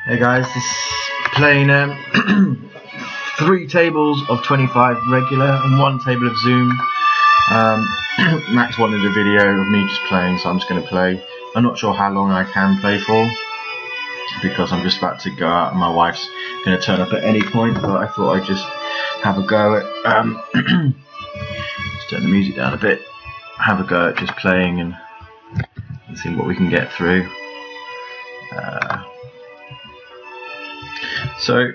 Hey guys, this is playing 3 tables of 25 regular and 1 table of Zoom. Max wanted a video of me just playing, so I'm just going to play. I'm not sure how long I can play for because I'm just about to go out and my wife's going to turn up at any point, but I thought I'd just have a go at just turn the music down a bit, have a go at just playing and seeing what we can get through. So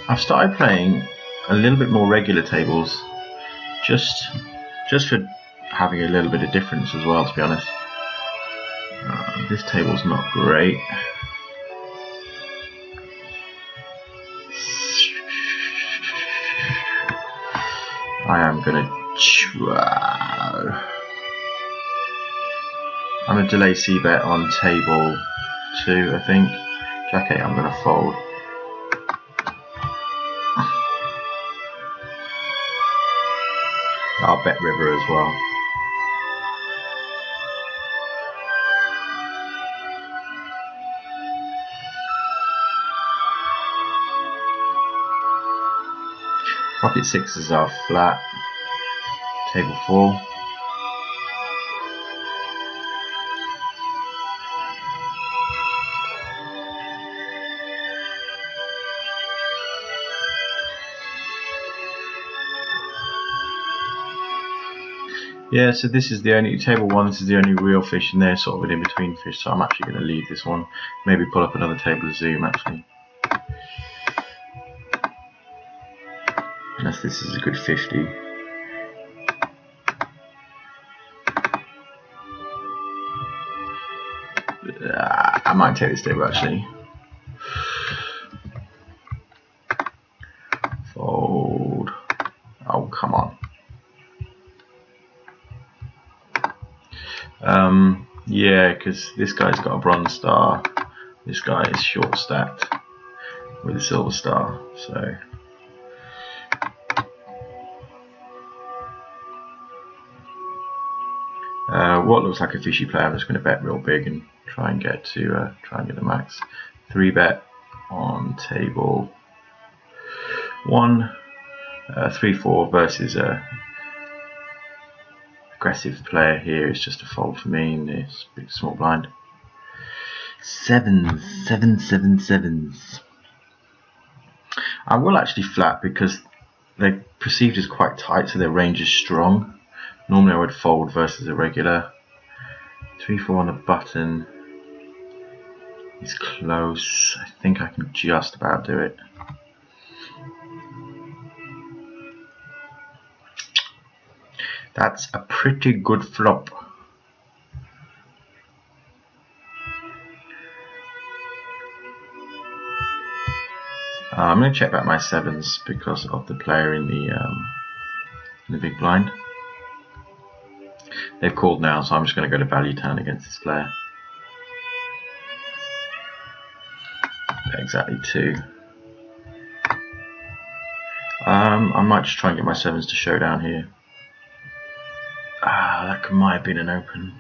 I've started playing a little bit more regular tables just for having a little bit of difference as well, to be honest. This table's not great. I am gonna try. I'm gonna delay c-bet on table 2, I think. Jack 8 I'm gonna fold. I'll bet river as well. Pocket 6s are flat. Table 4. Yeah, so this is the only, table 1, this is the only real fish, and they're sort of an in-between fish, so I'm actually going to leave this one. Maybe pull up another table of Zoom, actually. Unless this is a good 50. I might take this table, actually. Fold. Oh, come on. Yeah, because this guy's got a bronze star, this guy is short stacked with a silver star, so what looks like a fishy play, I'm just going to bet real big and try and get the max. 3 bet on table 1, 3-4 versus a aggressive player here is just a fold for me in this big small blind. 7s. I will actually flat because they're perceived as quite tight, so their range is strong. Normally I would fold versus a regular. 3-4 on the button is close. I think I can just about do it. That's a pretty good flop. I'm going to check back my 7s because of the player in the big blind. They've called now, so I'm just going to go to value turn against this player. Exactly 2. I might just try and get my 7s to show down here. That might have been an open.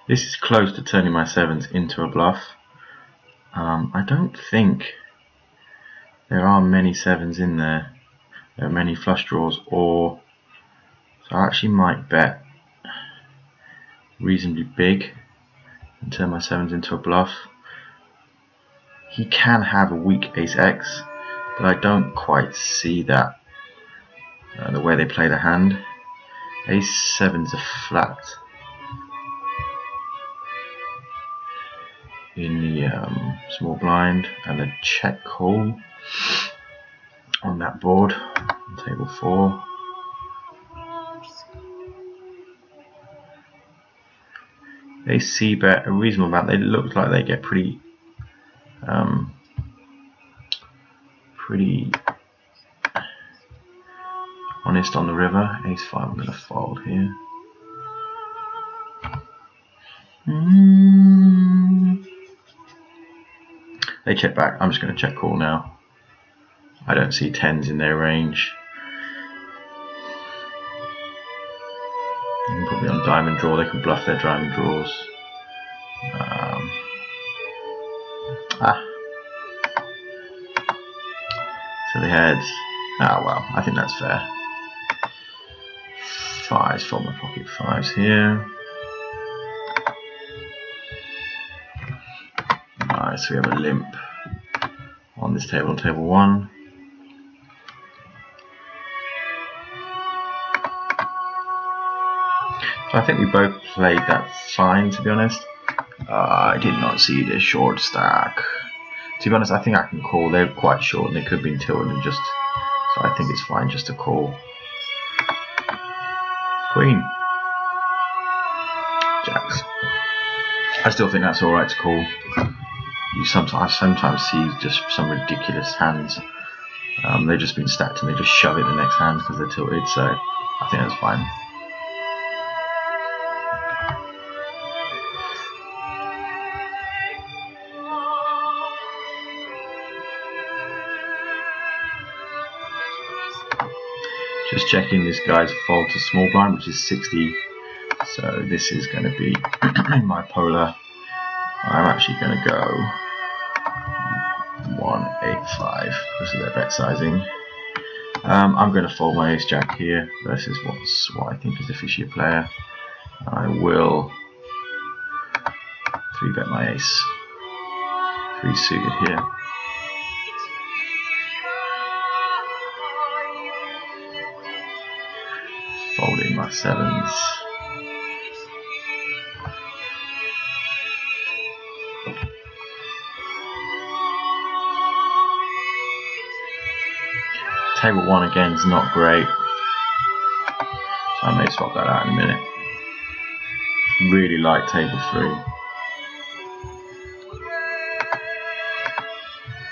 This is close to turning my 7s into a bluff. I don't think there are many 7s in there. There are many flush draws, so I actually might bet reasonably big and turn my 7s into a bluff. He can have a weak ace-x, but I don't quite see that the way they play the hand. Ace-7's a flat in the small blind and a check call on that board on table 4. They c-bet a reasonable amount. They look like they get pretty honest on the river. Ace-5 I'm going to fold here. They check back. I'm just going to check call now. I don't see 10s in their range. diamond draw. They can bluff their diamond draws. So the heads. Ah, well, I think that's fair. Fives, fold my pocket fives here. Nice, we have a limp on this table, on table 1. So I think we both played that fine, to be honest. I did not see the short stack. To be honest, I think I can call. They're quite short and they could be tilted and just. So I think it's fine just to call. Queen. Jacks. I still think that's alright to call. I sometimes see just some ridiculous hands. They've just been stacked and they just shove it in the next hand because they're tilted, so I think that's fine. Just checking this guy's fold to small blind, which is 60. So this is going to be my polar. I'm actually going to go 185 because of their bet sizing. I'm going to fold my ace jack here versus what I think is a fishier player. I will 3-bet my ace. 3 suited here. Folding my 7s. Table 1 again is not great, so I may swap that out in a minute. Really like table 3.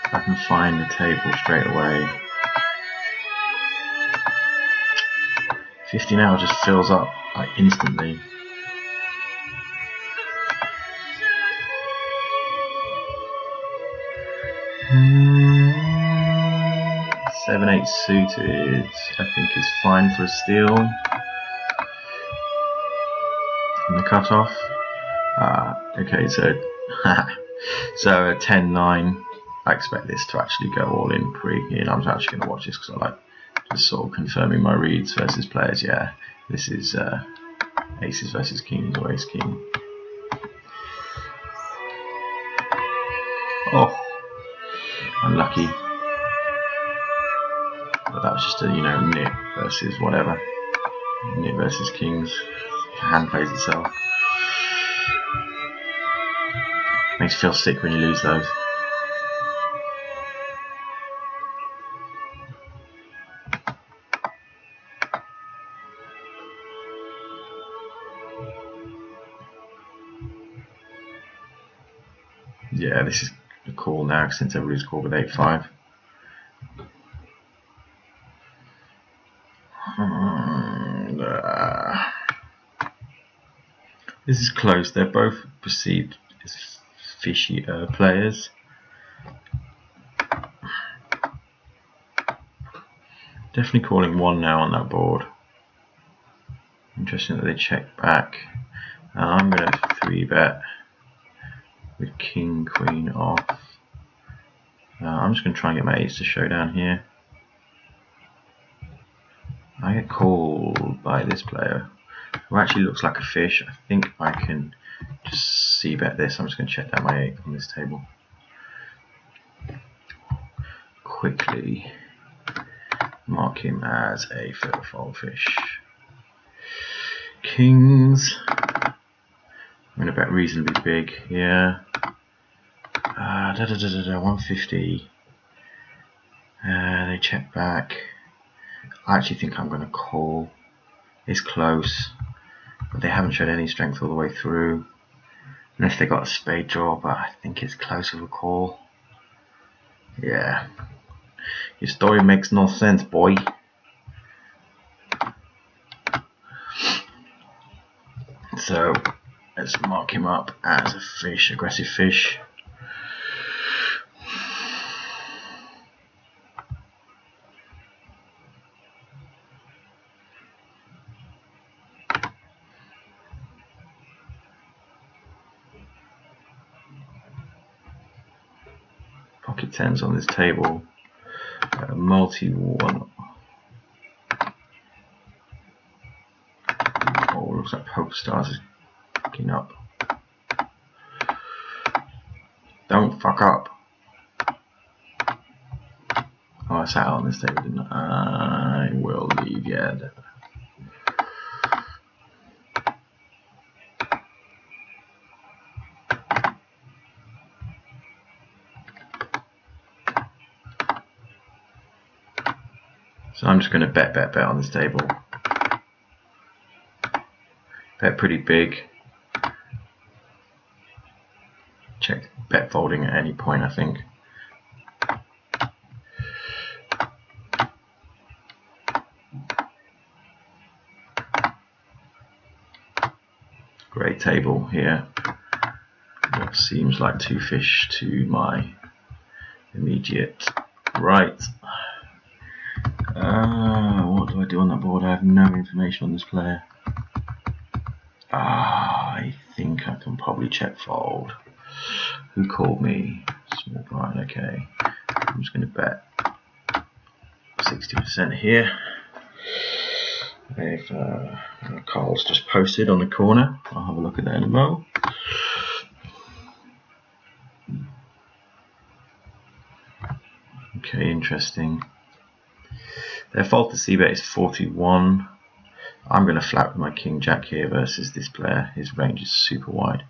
If I can find the table straight away. 50 now just fills up like instantly. Seven, 8 suited, I think is fine for a steal. And the cutoff. Okay, so so a 10-9. I expect this to actually go all in pre. And I'm actually going to watch this because I like just sort of confirming my reads versus players. Yeah, this is aces versus kings or ace king. Oh, unlucky. But that was just a nit versus whatever. Nit versus kings. The hand plays itself. Makes you feel sick when you lose those. Yeah, this is a call now since everybody's called with 8-5. This is close. They're both perceived as fishy players. Definitely calling 1 now on that board. Interesting that they check back. I'm going to 3-bet with king, queen off. I'm just going to try and get my ace to show down here. I get called by this player, who actually looks like a fish. I think I can just c-bet this. I'm just going to check down my 8 on this table. Quickly mark him as a fold fish. Kings. I'm going to bet reasonably big here. 150. They check back. I actually think I'm going to call. It's close, but they haven't showed any strength all the way through. Unless they got a spade draw, but I think it's close of a call. Yeah. Your story makes no sense, boy. So let's mark him up as a fish, aggressive fish. pocket tens on this table. Multi-one. Oh, looks like poker stars is picking up. Don't fuck up. Oh, I sat on this table, didn't I? I will leave, yeah. So I'm just going to bet on this table. Bet pretty big. Check bet folding at any point, I think. Great table here. What seems like two fish to my immediate right. What do I do on that board? I have no information on this player. I think I can probably check fold. Who called me? Small blind, okay. I'm just going to bet 60% here. If Carl's just posted on the corner, I'll have a look at that in a moment. Okay, interesting. Their fault to c-bet is 41. I'm going to flat with my king jack here versus this player. His range is super wide.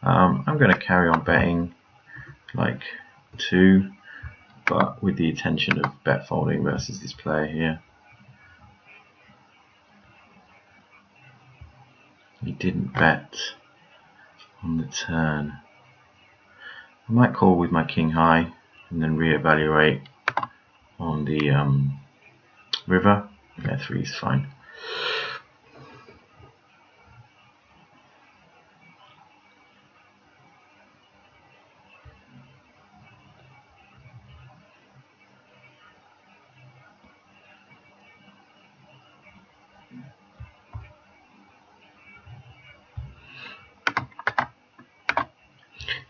I'm going to carry on betting like 2, but with the intention of bet folding versus this player here. He didn't bet on the turn. I might call with my king high and then reevaluate on the river. Yeah, 3 is fine.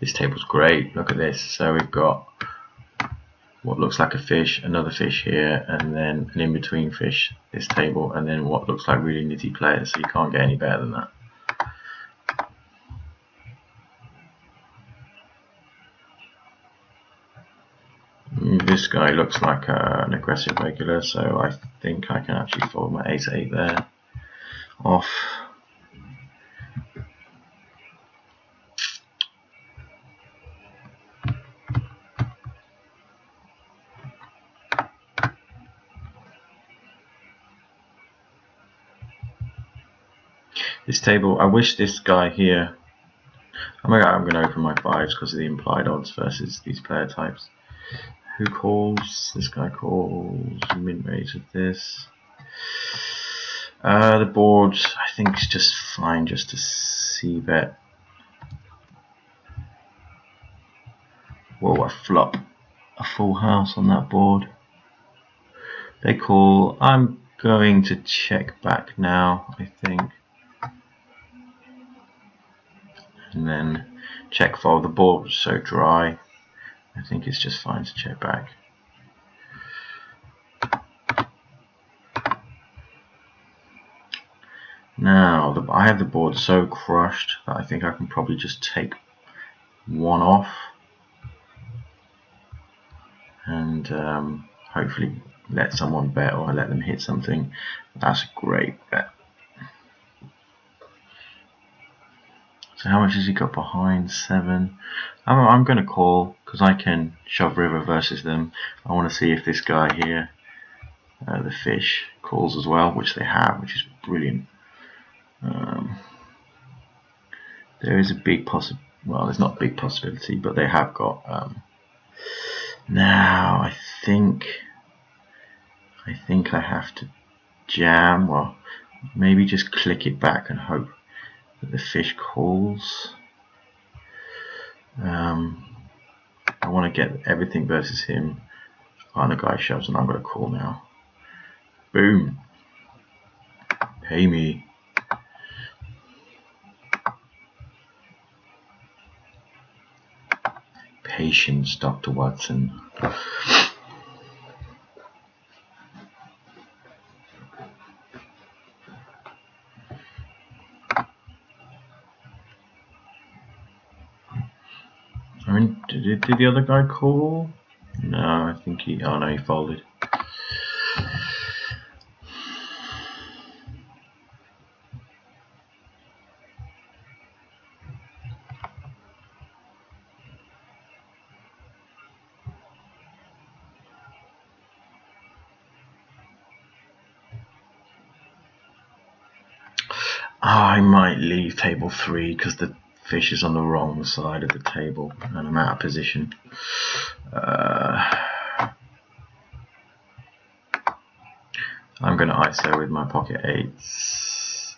This table's great. Look at this. So we've got what looks like a fish, another fish here, and then an in-between fish, this table, and then what looks like really nitty players. So you can't get any better than that. This guy looks like an aggressive regular, so I think I can actually fold my ace-8 there off. This table, I wish this guy here, I'm going to open my 5s because of the implied odds versus these player types. Who calls? This guy calls. Mint raise with this. The board, I think, is just fine just to c-bet. Whoa, a flop. A full house on that board. They call. I'm going to check back now, I think. And then check fold. The board was so dry. I think it's just fine to check back. Now, I have the board so crushed that I think I can probably just take 1 off and hopefully let someone bet or let them hit something. That's a great bet. So how much has he got behind? 7. I'm going to call because I can shove river versus them. I want to see if this guy here, the fish, calls as well, which they have, which is brilliant. There is a big well, there's not a big possibility, but they have got. Now I think I have to jam. Well, maybe just click it back and hope that the fish calls. I want to get everything versus him. And the guy shoves, and I'm going to call now. Boom. Pay me. Pay patience, Dr. Watson. I mean, did the other guy call? No, I think he. Oh no, he folded. I might leave table 3 because the fish is on the wrong side of the table and I'm out of position. I'm going to ISO with my pocket 8s.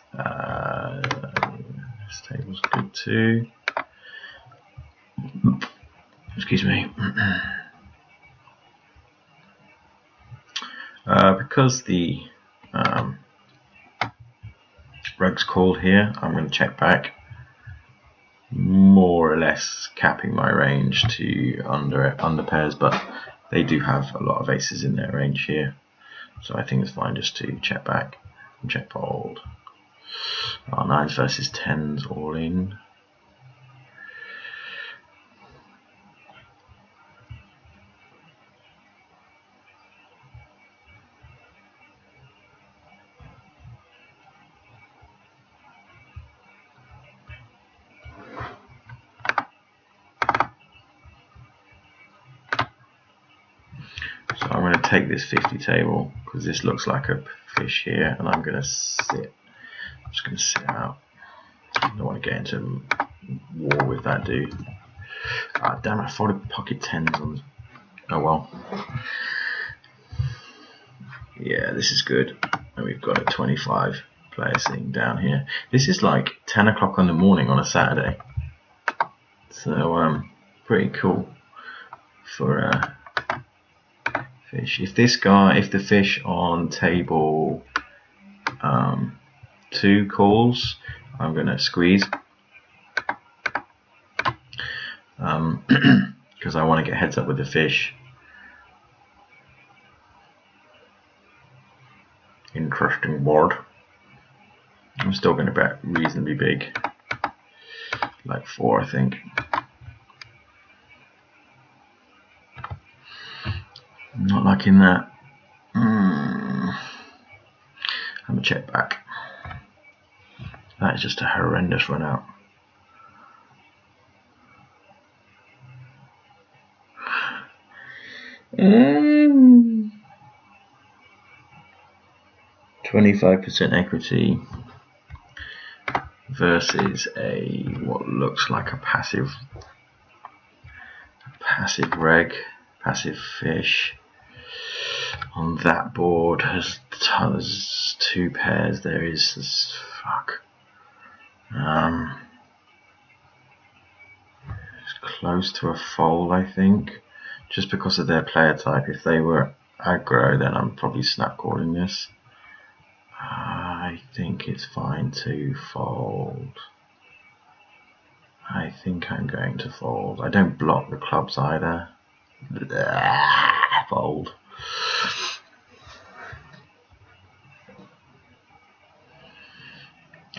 This table's good too. Excuse me. Because the rug's called here, I'm going to check back, more or less capping my range to under pairs, but they do have a lot of aces in their range here, so I think it's fine just to check back and check fold. 9s versus 10s all in. So I'm going to take this 50 table because this looks like a fish here, and I'm going to sit. I'm just going to sit out. I don't want to get into war with that dude. Ah, damn! I folded pocket 10s on. Oh well. Yeah, this is good. And we've got a 25 player sitting down here. This is like 10 o'clock in the morning on a Saturday. So pretty cool for fish. If the fish on table 2 calls, I'm gonna squeeze because I want to get heads up with the fish. Interesting board. I'm still going to bet reasonably big, like 4, I think. Not liking that. I'm going to check back. That is just a horrendous run out. Mm. 25% equity versus a what looks like a passive passive fish. On that board has 2 pairs. There is this fuck. It's close to a fold, I think, just because of their player type. If they were aggro, then I'm probably snap calling this. I think it's fine to fold. I think I'm going to fold. I don't block the clubs either. Fold.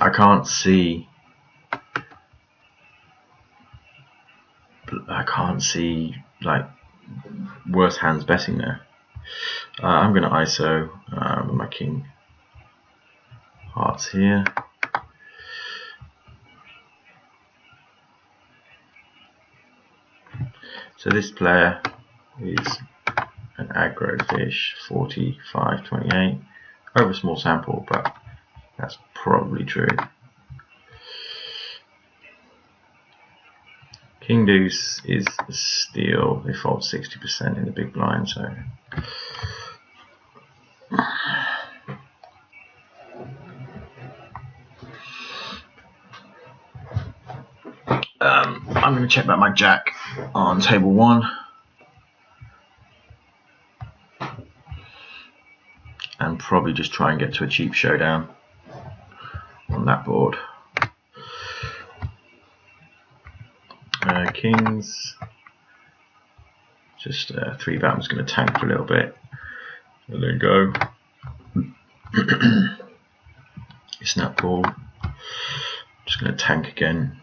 I can't see like worse hands betting there. I'm going to ISO with my king hearts here. So this player is an aggro fish, 45-28, over small sample, but that's probably true. King deuce is a steal. They fold 60% in the big blind, so I'm going to check back my jack on table 1 and probably just try and get to a cheap showdown on that board. Kings, Just 3-bet. I'm just going to tank for a little bit and then go. Snap ball. Just going to tank again.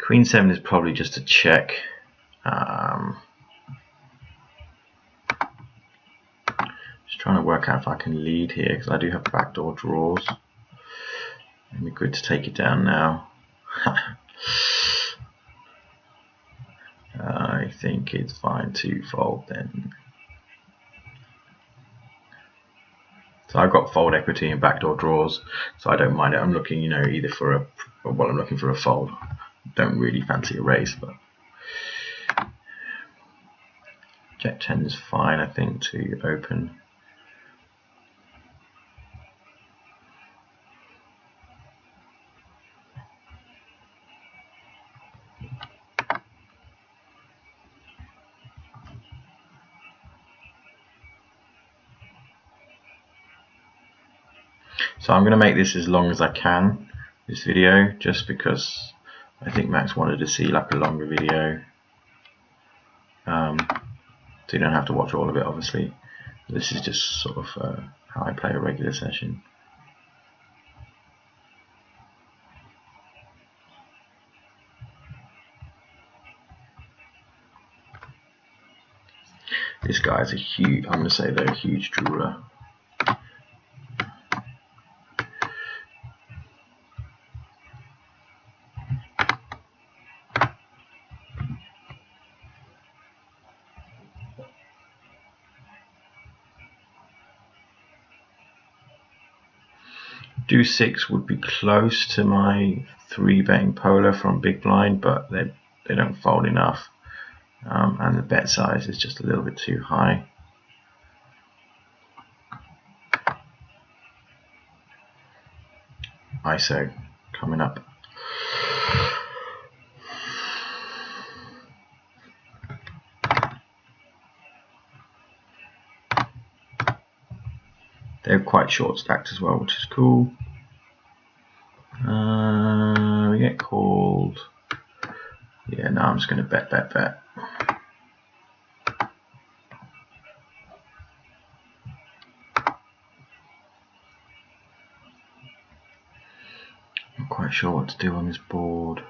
Queen 7 is probably just a check. Just trying to work out if I can lead here because I do have backdoor draws. It'd be good to take it down now. I think it's fine to fold then. So I've got fold equity and backdoor draws, so I don't mind it. I'm looking, either for I'm looking for a fold. Don't really fancy a raise, but Jack 10 is fine, I think, to open. So I'm going to make this as long as I can, this video, just because I think Max wanted to see like a longer video. So you don't have to watch all of it, obviously. This is just sort of how I play a regular session. This guy's a huge, I'm going to say they're a huge drawer. Deuce 6 would be close to my 3-betting polar from big blind, but they don't fold enough, and the bet size is just a little bit too high. ISO coming up. They're quite short stacked as well, which is cool. We get called. Yeah, now I'm just going to bet. Not quite sure what to do on this board.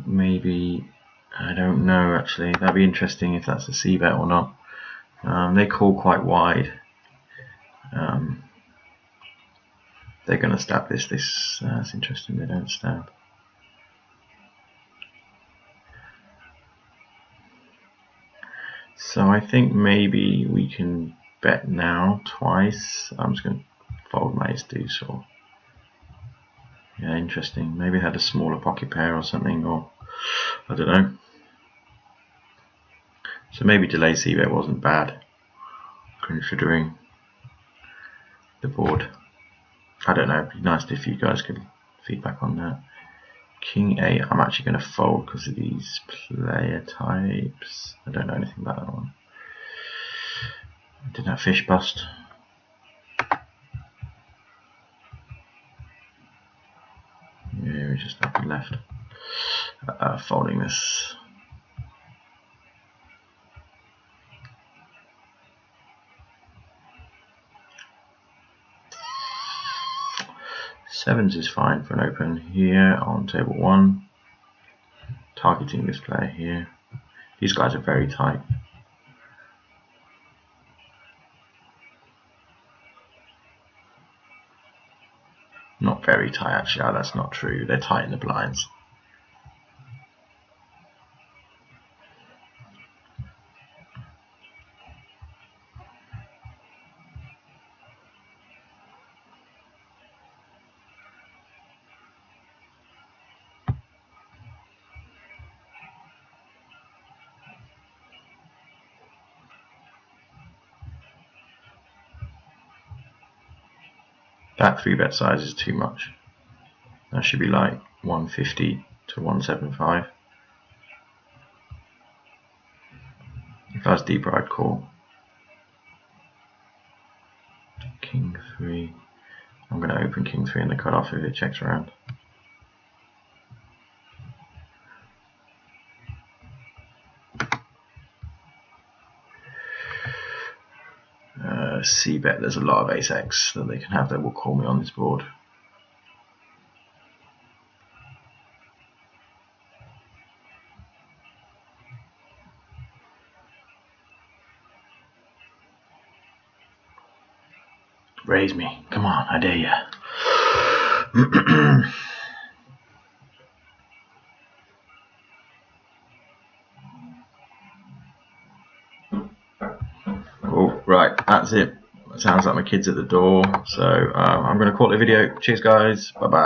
Maybe, I don't know actually. That'd be interesting if that's a c-bet or not. They call quite wide. They're going to stab this. That's interesting. They don't stab. So I think maybe we can bet now twice. I'm just going to fold my ace deuce, or yeah, interesting. Maybe it had a smaller pocket pair or something, or I don't know. So maybe delay c-bet wasn't bad considering the board. I don't know. It'd be nice if you guys could feedback on that. King 8, I'm actually going to fold because of these player types. I don't know anything about that one. Did that fish bust? Yeah, we're just up and left. Folding this. Sevens is fine for an open here on table 1. Targeting this player here. These guys are very tight. Not very tight actually, that's not true. They're tight in the blinds. That 3-bet size is too much. That should be like 150 to 175. If I was deeper, I'd call. King 3. I'm going to open King 3 in the cutoff if it checks around. C-bet, there's a lot of ace-x that they can have that will call me on this board. Raise me. Come on, I dare ya. Oh, right, that's it. It sounds like my kid's at the door, so I'm going to call it a video. Cheers, guys. Bye-bye.